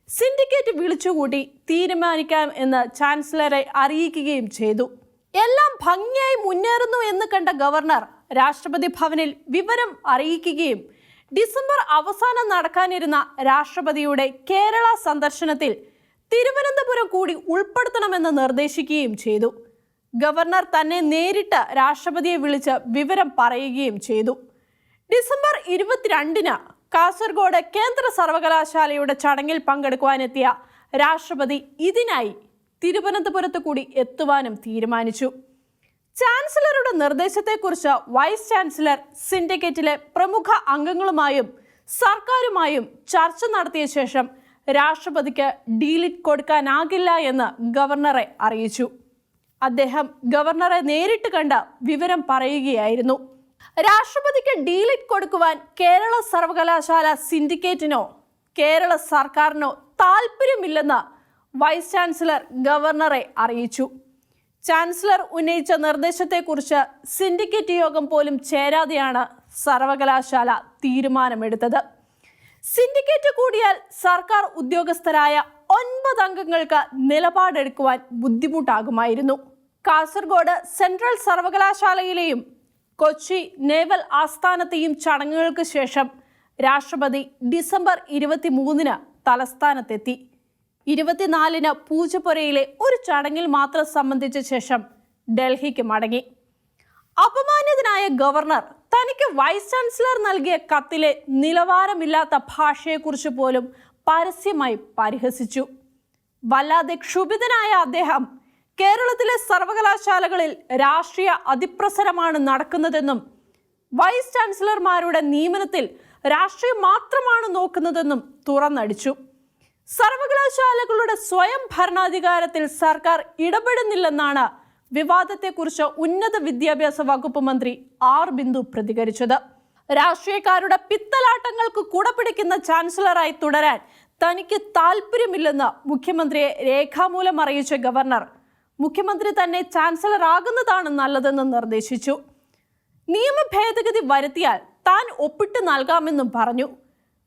സിൻഡിക്കേറ്റ് വിളിച്ചുകൂട്ടി തീരുമാനിക്കാം എന്ന് ചാൻസലറെ അറിയിക്കുകയും ചെയ്തു. എല്ലാം ഭംഗിയായി മുന്നേറുന്നു എന്ന് കണ്ട ഗവർണർ രാഷ്ട്രപതി ഭവനിൽ വിവരം അറിയിക്കുകയും ഡിസംബർ അവസാനം നടക്കാനിരുന്ന രാഷ്ട്രപതിയുടെ കേരള സന്ദർശനത്തിൽ തിരുവനന്തപുരം കൂടി ഉൾപ്പെടുത്തണമെന്ന് നിർദ്ദേശിക്കുകയും ചെയ്തു. ഗവർണർ തന്നെ നേരിട്ട് രാഷ്ട്രപതിയെ വിളിച്ച് വിവരം പറയുകയും ചെയ്തു. ഡിസംബർ 22-ന് കാസർഗോഡ് കേന്ദ്ര സർവകലാശാലയുടെ ചടങ്ങിൽ പങ്കെടുക്കുവാനെത്തിയ രാഷ്ട്രപതി ഇതിനായി തിരുവനന്തപുരത്ത് കൂടി എത്തുവാനും തീരുമാനിച്ചു. ചാൻസലറുടെ നിർദ്ദേശത്തെക്കുറിച്ച് വൈസ് ചാൻസലർ സിൻഡിക്കേറ്റിലെ പ്രമുഖ അംഗങ്ങളുമായും സർക്കാരുമായും ചർച്ച നടത്തിയ ശേഷം രാഷ്ട്രപതിക്ക് ഡീലിറ്റ് കൊടുക്കാനാകില്ല എന്ന് ഗവർണറെ അറിയിച്ചു. അദ്ദേഹം ഗവർണറെ നേരിട്ട് കണ്ട് വിവരം പറയുകയായിരുന്നു. രാഷ്ട്രപതിക്ക് ഡീലിറ്റ് കൊടുക്കുവാൻ കേരള സർവകലാശാല സിൻഡിക്കേറ്റിനോ കേരള സർക്കാരിനോ താല്പര്യമില്ലെന്ന് വൈസ് ചാൻസലർ ഗവർണറെ അറിയിച്ചു. ചാൻസലർ ഉന്നയിച്ച നിർദ്ദേശത്തെക്കുറിച്ച് സിൻഡിക്കേറ്റ് യോഗം പോലും ചേരാതെയാണ് സർവകലാശാല തീരുമാനമെടുത്തത്. സിൻഡിക്കേറ്റ് കൂടിയാൽ സർക്കാർ ഉദ്യോഗസ്ഥരായ 9 അംഗങ്ങൾക്ക് നിലപാടെടുക്കുവാൻ ബുദ്ധിമുട്ടാകുമായിരുന്നു. കാസർഗോഡ് സെൻട്രൽ സർവകലാശാലയിലെയും കൊച്ചി നേവൽ ആസ്ഥാനത്തെയും ചടങ്ങുകൾക്ക് ശേഷം രാഷ്ട്രപതി ഡിസംബർ 23-ന് തലസ്ഥാനത്തെത്തി. 24-ന് പൂജപ്പുരയിലെ ഒരു ചടങ്ങിൽ മാത്രം സംബന്ധിച്ച ശേഷം ഡൽഹിക്ക് മടങ്ങി. അപമാനിതനായ ഗവർണർ തനിക്ക് വൈസ് ചാൻസലർ നൽകിയ കത്തിലെ നിലവാരമില്ലാത്ത ഭാഷയെക്കുറിച്ച് പോലും പരസ്യമായി പരിഹസിച്ചു. വല്ലാതെ ക്ഷുഭിതനായ അദ്ദേഹം കേരളത്തിലെ സർവകലാശാലകളിൽ രാഷ്ട്രീയ അതിപ്രസരമാണ് നടക്കുന്നതെന്നും വൈസ് ചാൻസലർമാരുടെ നിയമനത്തിൽ രാഷ്ട്രീയം മാത്രമാണ് നോക്കുന്നതെന്നും തുറന്നടിച്ചു. സർവകലാശാലകളുടെ സ്വയം ഭരണാധികാരത്തിൽ സർക്കാർ ഇടപെടുന്നില്ലെന്നാണ് വിവാദത്തെക്കുറിച്ച് ഉന്നത വിദ്യാഭ്യാസ വകുപ്പ് മന്ത്രി R. ബിന്ദു പ്രതികരിച്ചത്. രാഷ്ട്രീയക്കാരുടെ പിത്തലാട്ടങ്ങൾക്ക് കുടപിടിക്കുന്ന ചാൻസലറായി തുടരാൻ തനിക്ക് താല്പര്യമില്ലെന്ന് മുഖ്യമന്ത്രിയെ രേഖാമൂലം അറിയിച്ച ഗവർണർ മുഖ്യമന്ത്രി തന്നെ ചാൻസലർ ആകുന്നതാണ് നല്ലതെന്ന് നിർദ്ദേശിച്ചു. നിയമ ഭേദഗതി വരുത്തിയാൽ താൻ ഒപ്പിട്ട് നൽകാമെന്നും പറഞ്ഞു.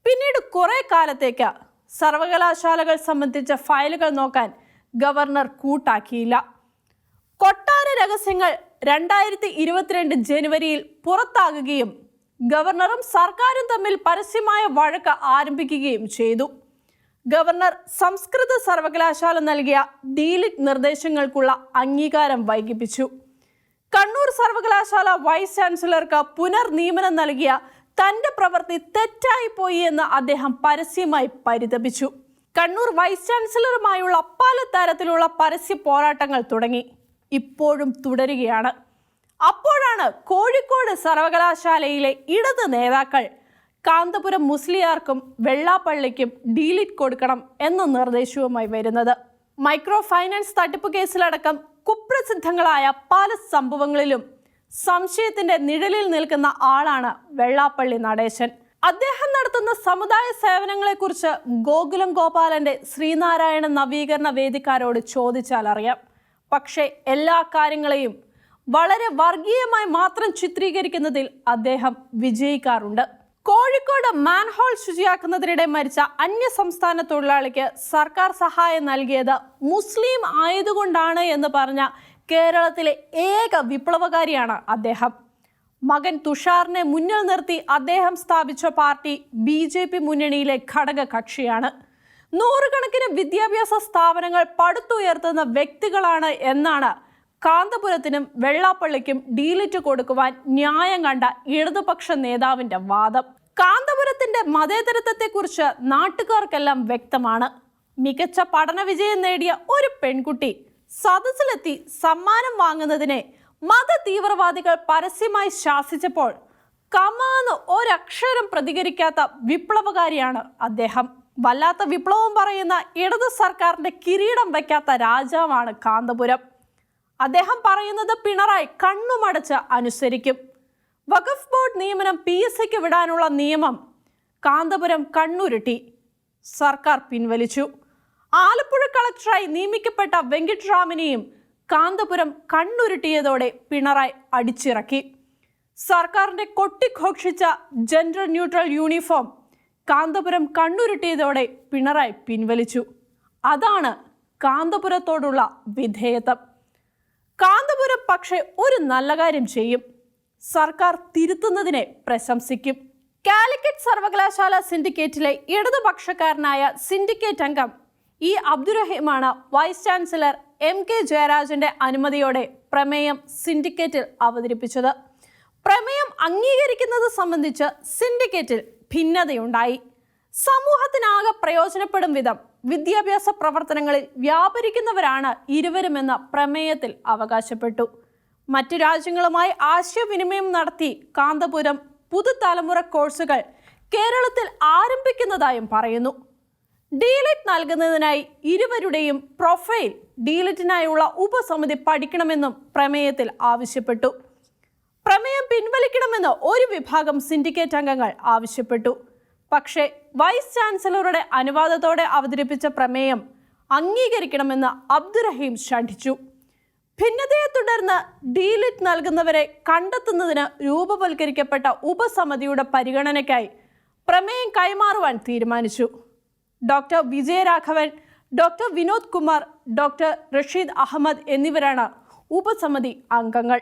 പിന്നീട് കുറെ കാലത്തേക്ക് സർവകലാശാലകൾ സംബന്ധിച്ച ഫയലുകൾ നോക്കാൻ ഗവർണർ കൂട്ടാക്കിയില്ല. കൊട്ടാര രഹസ്യങ്ങൾ 2022 ജനുവരിയിൽ പുറത്താകുകയും ഗവർണറും സർക്കാരും തമ്മിൽ പരസ്യമായ വഴക്ക് ആരംഭിക്കുകയും ചെയ്തു. ഗവർണർ സംസ്കൃത സർവകലാശാല നൽകിയ ഡീലിറ്റ് നിർദ്ദേശങ്ങൾക്കുള്ള അംഗീകാരം വൈകിപ്പിച്ചു. കണ്ണൂർ സർവകലാശാല വൈസ് ചാൻസലർക്ക് പുനർനിയമനം നൽകിയ തന്റെ പ്രവൃത്തി തെറ്റായിപ്പോയി എന്ന് അദ്ദേഹം പരസ്യമായി പരിതപിച്ചു. കണ്ണൂർ വൈസ് ചാൻസലറുമായുള്ള പല തരത്തിലുള്ള പരസ്യ പോരാട്ടങ്ങൾ തുടങ്ങി, ഇപ്പോഴും തുടരുകയാണ്. അപ്പോഴാണ് കോഴിക്കോട് സർവകലാശാലയിലെ ഇടത് നേതാക്കൾ കാന്തപുരം മുസ്ലിയാർക്കും വെള്ളാപ്പള്ളിക്കും ഡീലിറ്റ് കൊടുക്കണം എന്ന നിർദ്ദേശവുമായി വരുന്നത്. മൈക്രോ ഫൈനാൻസ് തട്ടിപ്പ് കേസിലടക്കം കുപ്രസിദ്ധങ്ങളായ പല സംഭവങ്ങളിലും സംശയത്തിന്റെ നിഴലിൽ നിൽക്കുന്ന ആളാണ് വെള്ളാപ്പള്ളി നടേശൻ. അദ്ദേഹം നടത്തുന്ന സമുദായ സേവനങ്ങളെക്കുറിച്ച് ഗോകുലം ഗോപാലന്റെ ശ്രീനാരായണ നവീകരണ വേദിക്കാരോട് ചോദിച്ചാൽ അറിയാം. പക്ഷേ എല്ലാ കാര്യങ്ങളെയും വളരെ വർഗീയമായി മാത്രം ചിത്രീകരിക്കുന്നതിൽ അദ്ദേഹം വിജയിക്കാറുണ്ട്. കോഴിക്കോട് മാൻഹോൾ ശുചിയാക്കുന്നതിനിടെ മരിച്ച അന്യസംസ്ഥാന തൊഴിലാളിക്ക് സർക്കാർ സഹായം നൽകിയത് മുസ്ലിം ആയതുകൊണ്ടാണ് എന്ന് പറഞ്ഞ കേരളത്തിലെ ഏക വിപ്ലവകാരിയാണ് അദ്ദേഹം. മകൻ തുഷാറിനെ മുന്നിൽ നിർത്തി അദ്ദേഹം സ്ഥാപിച്ച പാർട്ടി BJP മുന്നണിയിലെ ഘടക കക്ഷിയാണ്. നൂറുകണക്കിന് വിദ്യാഭ്യാസ സ്ഥാപനങ്ങൾ പടുത്തുയർത്തുന്ന വ്യക്തികളാണ് എന്നാണ് കാന്തപുരത്തിനും വെള്ളാപ്പള്ളിക്കും ഡീലിറ്റ് കൊടുക്കുവാൻ ന്യായം കണ്ട ഇടതുപക്ഷ നേതാവിന്റെ വാദം. കാന്തപുരത്തിന്റെ മതേതരത്വത്തെക്കുറിച്ച് നാട്ടുകാർക്കെല്ലാം വ്യക്തമാണ്. മികച്ച പഠന വിജയം നേടിയ ഒരു പെൺകുട്ടി സദസ്സിലെത്തി സമ്മാനം വാങ്ങുന്നതിനെ മത തീവ്രവാദികൾ പരസ്യമായി ശാസിച്ചപ്പോൾ കമാന്ന് ഒരക്ഷരം പ്രതികരിക്കാത്ത വിപ്ലവകാരിയാണ് അദ്ദേഹം. വല്ലാത്ത വിപ്ലവം പറയുന്ന ഇടതു സർക്കാരിന്റെ കിരീടം വയ്ക്കാത്ത രാജാവാണ് കാന്തപുരം. അദ്ദേഹം പറയുന്നത് പിണറായി കണ്ണുമടച്ച് അനുസരിക്കും. വഖഫ് ബോർഡ് നിയമനം PSCക്ക് വിടാനുള്ള നിയമം കാന്തപുരം കണ്ണുരുട്ടി സർക്കാർ പിൻവലിച്ചു. ആലപ്പുഴ കളക്ടറായി നിയമിക്കപ്പെട്ട വെങ്കിട്ടരാമനെയും കാന്തപുരം കണ്ണുരുട്ടിയതോടെ പിണറായി അടിച്ചിറക്കി. സർക്കാരിന്റെ കൊട്ടിഘോഷിച്ച ജെൻഡർ ന്യൂട്രൽ യൂണിഫോം കാന്തപുരം കണ്ണുരുട്ടിയതോടെ പിണറായി പിൻവലിച്ചു. അതാണ് കാന്തപുരത്തോടുള്ള വിധേയത്വം. കാന്തപുരം പക്ഷേ ഒരു നല്ല കാര്യം ചെയ്യും. സർക്കാർ തിരുത്തുന്നതിനെ പ്രശംസിക്കും. കാലിക്കറ്റ് സർവകലാശാല സിൻഡിക്കേറ്റിലെ ഇടതുപക്ഷക്കാരനായ സിൻഡിക്കേറ്റ് അംഗം E. അബ്ദുറഹീമാണ് വൈസ് ചാൻസലർ MK ജയരാജന്റെ അനുമതിയോടെ പ്രമേയം സിൻഡിക്കേറ്റിൽ അവതരിപ്പിച്ചത്. പ്രമേയം അംഗീകരിക്കുന്നത് സംബന്ധിച്ച് സിൻഡിക്കേറ്റിൽ ഭിന്നതയുണ്ടായി. സമൂഹത്തിനാകെ പ്രയോജനപ്പെടും വിധം വിദ്യാഭ്യാസ പ്രവർത്തനങ്ങളിൽ വ്യാപരിക്കുന്നവരാണ് ഇരുവരുമെന്ന പ്രമേയത്തിൽ അവകാശപ്പെട്ടു. മറ്റു രാജ്യങ്ങളുമായി ആശയവിനിമയം നടത്തി കാന്തപുരം പുതുതലമുറ കോഴ്സുകൾ കേരളത്തിൽ ആരംഭിക്കുന്നതായും പറയുന്നു. ഡീലിറ്റ് നൽകുന്നതിനായി ഇരുവരുടെയും പ്രൊഫൈൽ ഡീലിറ്റിനായുള്ള ഉപസമിതി പഠിക്കണമെന്നും പ്രമേയത്തിൽ ആവശ്യപ്പെട്ടു. പ്രമേയം പിൻവലിക്കണമെന്ന് ഒരു വിഭാഗം സിൻഡിക്കേറ്റ് അംഗങ്ങൾ ആവശ്യപ്പെട്ടു. പക്ഷേ വൈസ് ചാൻസലറുടെ അനുവാദത്തോടെ അവതരിപ്പിച്ച പ്രമേയം അംഗീകരിക്കണമെന്ന് അബ്ദുറഹീം ശഠിച്ചു. ഭിന്നതയെ തുടർന്ന് ഡീലിറ്റ് നൽകുന്നവരെ കണ്ടെത്തുന്നതിന് രൂപവൽക്കരിക്കപ്പെട്ട ഉപസമിതിയുടെ പരിഗണനയ്ക്കായി പ്രമേയം കൈമാറുവാൻ തീരുമാനിച്ചു. Doctor Vijayaraghavan, doctor Vinod Kumar, doctor Rasheed Ahmed എന്നിവരാണ് ഉപസമിതി അംഗങ്ങൾ.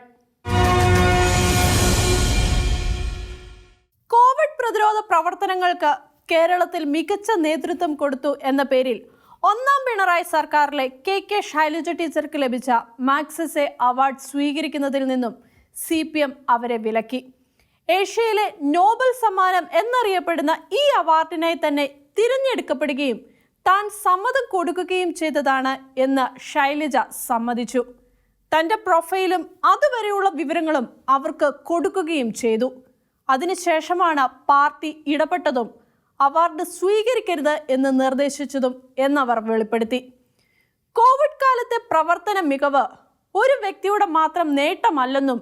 കോവിഡ് പ്രതിരോധ പ്രവർത്തനങ്ങൾക്ക് കേരളത്തിൽ മികച്ച നേതൃത്വം കൊടുത്തു എന്ന പേരിൽ ഒന്നാം പിണറായി സർക്കാരിലെ KK ശൈലജ ടീച്ചർക്ക് ലഭിച്ച മാഗ്സസെ അവാർഡ് സ്വീകരിക്കുന്നതിൽ നിന്നും CPM അവരെ വിലക്കി. ഏഷ്യയിലെ നോബൽ സമ്മാനം എന്നറിയപ്പെടുന്ന ഈ അവാർഡിനായി തന്നെ തിരഞ്ഞെടുക്കപ്പെടുകയും താൻ സമ്മതം കൊടുക്കുകയും ചെയ്തതാണ് എന്ന് ശൈലജ സമ്മതിച്ചു. തൻ്റെ പ്രൊഫൈലും അതുവരെയുള്ള വിവരങ്ങളും അവർക്ക് കൊടുക്കുകയും ചെയ്തു. അതിനുശേഷമാണ് പാർട്ടി ഇടപെട്ടതും അവാർഡ് സ്വീകരിക്കരുത് എന്ന് നിർദ്ദേശിച്ചതും എന്നവർ വെളിപ്പെടുത്തി. കോവിഡ് കാലത്തെ പ്രവർത്തന മികവ് ഒരു വ്യക്തിയുടെ മാത്രം നേട്ടമല്ലെന്നും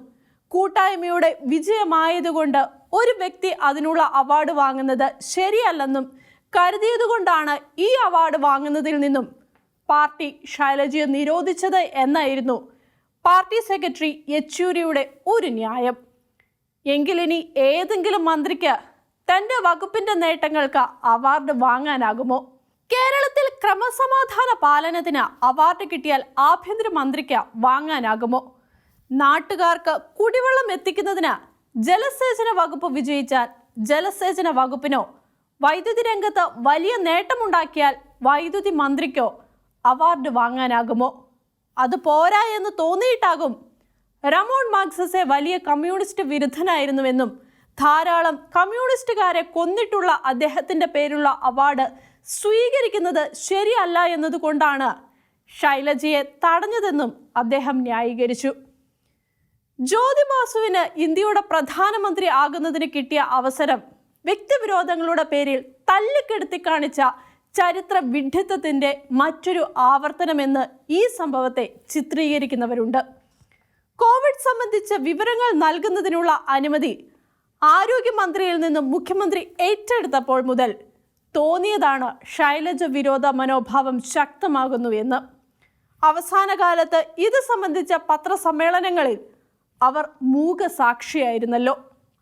കൂട്ടായ്മയുടെ വിജയമായതുകൊണ്ട് ഒരു വ്യക്തി അതിനുള്ള അവാർഡ് വാങ്ങുന്നത് ശരിയല്ലെന്നും കരുതിയതുകൊണ്ടാണ് ഈ അവാർഡ് വാങ്ങുന്നതിൽ നിന്നും പാർട്ടി ശൈലജയെ നിരോധിച്ചത് എന്നായിരുന്നു പാർട്ടി സെക്രട്ടറി യെച്ചൂരിയുടെ ഒരു ന്യായം. എങ്കിലിനി ഏതെങ്കിലും മന്ത്രിക്ക് തന്റെ വകുപ്പിന്റെ നേട്ടങ്ങൾക്ക് അവാർഡ് വാങ്ങാനാകുമോ? കേരളത്തിൽ ക്രമസമാധാന പാലനത്തിന് അവാർഡ് കിട്ടിയാൽ ആഭ്യന്തരമന്ത്രിക്ക് വാങ്ങാനാകുമോ? നാട്ടുകാർക്ക് കുടിവെള്ളം എത്തിക്കുന്നതിന് ജലസേചന വകുപ്പ് വിജയിച്ചാൽ ജലസേചന വകുപ്പിനോ, വൈദ്യുതി രംഗത്ത് വലിയ നേട്ടമുണ്ടാക്കിയാൽ വൈദ്യുതി മന്ത്രിക്കോ അവാർഡ് വാങ്ങാനാകുമോ? അത് പോരാ എന്ന് തോന്നിയിട്ടാകും റമോൺ മാഗ്സസെ വലിയ കമ്മ്യൂണിസ്റ്റ് വിരുദ്ധനായിരുന്നുവെന്നും ധാരാളം കമ്മ്യൂണിസ്റ്റുകാരെ കൊന്നിട്ടുള്ള അദ്ദേഹത്തിന്റെ പേരുള്ള അവാർഡ് സ്വീകരിക്കുന്നത് ശരിയല്ല എന്നതുകൊണ്ടാണ് ശൈലജയെ തടഞ്ഞതെന്നും അദ്ദേഹം ന്യായീകരിച്ചു. ജ്യോതി ബാസുവിന് ഇന്ത്യയുടെ പ്രധാനമന്ത്രി ആകുന്നതിന് കിട്ടിയ അവസരം വ്യക്തിവിരോധങ്ങളുടെ പേരിൽ തല്ലിക്കെടുത്തി കാണിച്ച ചരിത്ര വിഡ്ഢിത്തത്തിന്റെ മറ്റൊരു ആവർത്തനമെന്ന് ഈ സംഭവത്തെ ചിത്രീകരിക്കുന്നവരുണ്ട്. കോവിഡ് സംബന്ധിച്ച വിവരങ്ങൾ നൽകുന്നതിനുള്ള അനുമതി ആരോഗ്യമന്ത്രിയിൽ നിന്നും മുഖ്യമന്ത്രി ഏറ്റെടുത്തപ്പോൾ മുതൽ തോന്നിയതാണ് ശൈലജ വിരോധ മനോഭാവം ശക്തമാകുന്നു എന്ന്. അവസാന കാലത്ത് ഇത് സംബന്ധിച്ച പത്രസമ്മേളനങ്ങളിൽ അവർ മൂകസാക്ഷിയായിരുന്നല്ലോ.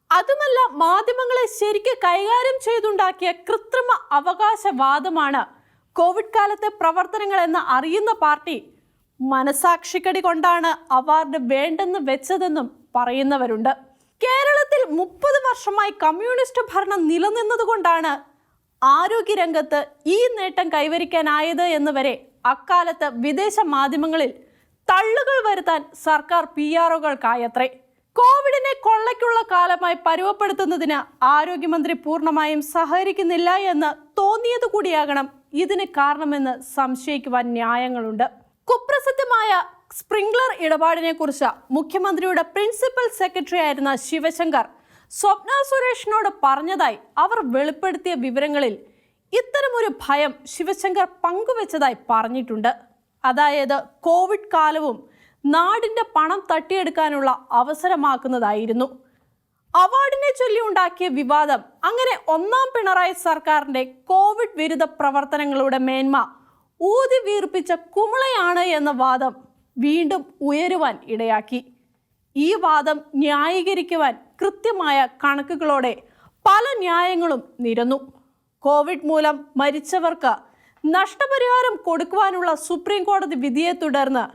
അതുമല്ല, മാധ്യമങ്ങളെ ശരിക്ക് കൈകാര്യം ചെയ്തുണ്ടാക്കിയ കൃത്രിമ അവകാശവാദമാണ് കോവിഡ് കാലത്തെ പ്രവർത്തനങ്ങൾ എന്ന് അറിയുന്ന പാർട്ടി മനസാക്ഷിക്കടി കൊണ്ടാണ് അവാർഡ് വേണ്ടെന്ന് വെച്ചതെന്നും പറയുന്നവരുണ്ട്. കേരളത്തിൽ 30 വർഷമായി കമ്മ്യൂണിസ്റ്റ് ഭരണം നിലനിന്നതുകൊണ്ടാണ് ആരോഗ്യരംഗത്ത് ഈ നേട്ടം കൈവരിക്കാനായത് എന്ന് വരെ അക്കാലത്ത് വിദേശ മാധ്യമങ്ങളിൽ തള്ളുകൾ വരുത്താൻ സർക്കാർ PR-കൾക്കായത്രേ. കോവിഡിനെ കൊള്ളയ്ക്കുള്ള കാലമായി പരുവപ്പെടുത്തുന്നതിന് ആരോഗ്യമന്ത്രി പൂർണ്ണമായും സഹകരിക്കുന്നില്ല എന്ന് തോന്നിയത് കൂടിയാകണം ഇതിന് കാരണമെന്ന് സംശയിക്കുവാൻ ന്യായങ്ങളുണ്ട്. കുപ്രസിദ്ധമായ സ്പ്രിംഗ്ലർ ഇടപാടിനെ കുറിച്ച് മുഖ്യമന്ത്രിയുടെ പ്രിൻസിപ്പൽ സെക്രട്ടറി ആയിരുന്ന ശിവശങ്കർ സ്വപ്ന സുരേഷിനോട് പറഞ്ഞതായി അവർ വെളിപ്പെടുത്തിയ വിവരങ്ങളിൽ ഇത്തരമൊരു ഭയം ശിവശങ്കർ പങ്കുവെച്ചതായി പറഞ്ഞിട്ടുണ്ട്. അതായത് കോവിഡ് കാലവും നാടിന്റെ പണം തട്ടിയെടുക്കാനുള്ള അവസരമാക്കുന്നതായിരുന്നു. അവാർഡിനെ ചൊല്ലി ഉണ്ടാക്കിയ വിവാദം അങ്ങനെ ഒന്നാം പിണറായി സർക്കാരിന്റെ കോവിഡ് വിരുദ്ധ പ്രവർത്തനങ്ങളുടെ മേന്മ ഊതി വീർപ്പിച്ച കുമിളയാണ് എന്ന വാദം വീണ്ടും ഉയരുവാൻ ഇടയാക്കി. ഈ വാദം ന്യായീകരിക്കുവാൻ കൃത്യമായ കണക്കുകളോടെ പല ന്യായങ്ങളും നിരന്നു. കോവിഡ് മൂലം മരിച്ചവർക്ക് നഷ്ടപരിഹാരം കൊടുക്കുവാനുള്ള സുപ്രീം കോടതി വിധിയെ തുടർന്ന്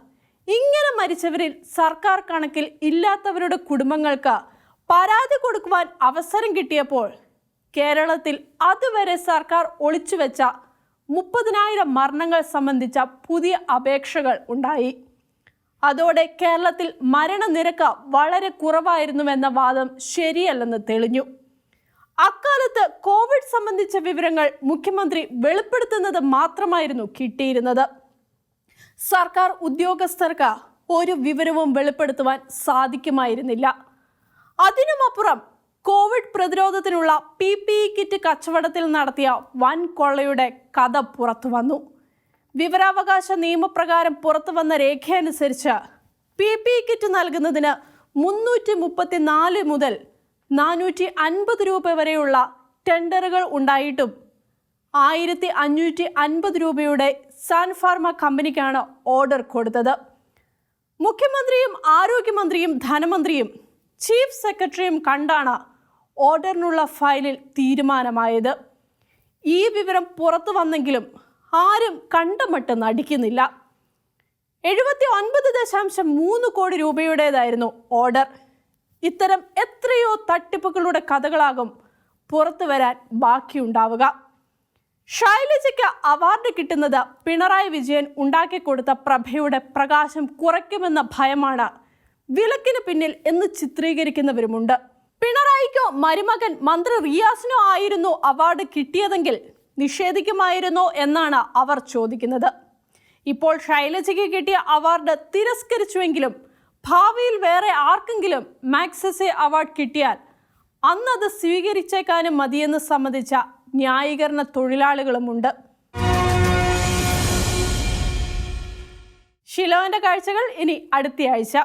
ഇങ്ങനെ മരിച്ചവരിൽ സർക്കാർ കണക്കിൽ ഇല്ലാത്തവരുടെ കുടുംബങ്ങൾക്ക് പരാതി കൊടുക്കുവാൻ അവസരം കിട്ടിയപ്പോൾ കേരളത്തിൽ അതുവരെ സർക്കാർ ഒളിച്ചുവെച്ച 30,000 മരണങ്ങൾ സംബന്ധിച്ച പുതിയ അപേക്ഷകൾ ഉണ്ടായി. അതോടെ കേരളത്തിൽ മരണനിരക്ക് വളരെ കുറവായിരുന്നുവെന്ന വാദം ശരിയല്ലെന്ന് തെളിഞ്ഞു. അക്കാലത്ത് കോവിഡ് സംബന്ധിച്ച വിവരങ്ങൾ മുഖ്യമന്ത്രി വെളിപ്പെടുത്തുന്നത് മാത്രമായിരുന്നു കിട്ടിയിരുന്നത്. സർക്കാർ ഉദ്യോഗസ്ഥർക്ക് ഒരു വിവരവും വെളിപ്പെടുത്തുവാൻ സാധിക്കുമായിരുന്നില്ല. അതിനുമപ്പുറം കോവിഡ് പ്രതിരോധത്തിനുള്ള PPE കിറ്റ് കച്ചവടത്തിൽ നടത്തിയ വൻ കൊള്ളയുടെ കഥ പുറത്തു വന്നു. വിവരാവകാശ നിയമപ്രകാരം പുറത്തു വന്ന രേഖയനുസരിച്ച് PPE കിറ്റ് നൽകുന്നതിന് 334 മുതൽ 450 രൂപ വരെയുള്ള ടെൻഡറുകൾ ഉണ്ടായിട്ടും 1550 രൂപയുടെ സാൻഫാർമ കമ്പനിക്കാണ് ഓർഡർ കൊടുത്തത്. മുഖ്യമന്ത്രിയും ആരോഗ്യമന്ത്രിയും ധനമന്ത്രിയും ചീഫ് സെക്രട്ടറിയും കണ്ടാണ് ഓർഡറിനുള്ള ഫയലിൽ തീരുമാനമായത്. ഈ വിവരം പുറത്തു വന്നെങ്കിലും ആരും കണ്ടമട്ട് നടിക്കുന്നില്ല. 79.3 കോടി രൂപയുടേതായിരുന്നു ഓർഡർ. ഇത്തരം എത്രയോ തട്ടിപ്പുകളുടെ കഥകളാകും പുറത്തു വരാൻ ബാക്കിയുണ്ടാവുക. ശൈലജയ്ക്ക് അവാർഡ് കിട്ടുന്നത് പിണറായി വിജയൻ ഉണ്ടാക്കിക്കൊടുത്ത പ്രഭയുടെ പ്രകാശം കുറയ്ക്കുമെന്ന ഭയമാണ് വിലക്കിന് പിന്നിൽ എന്ന് ചിത്രീകരിക്കുന്നവരുമുണ്ട്. പിണറായിക്കോ മരുമകൻ മന്ത്രി റിയാസിനോ ആയിരുന്നു അവാർഡ് കിട്ടിയതെങ്കിൽ നിഷേധിക്കുമായിരുന്നോ എന്നാണ് അവർ ചോദിക്കുന്നത്. ഇപ്പോൾ ശൈലജയ്ക്ക് കിട്ടിയ അവാർഡ് തിരസ്കരിച്ചുവെങ്കിലും ഭാവിയിൽ വേറെ ആർക്കെങ്കിലും മാഗ്സസെ അവാർഡ് കിട്ടിയാൽ അന്നത് സ്വീകരിച്ചേക്കാനും മതിയെന്ന് സംബന്ധിച്ച ന്യായീകരണ തൊഴിലാളികളുമുണ്ട്. ഷിലോന്റെ കാഴ്ചകൾ ഇനി അടുത്തയാഴ്ച.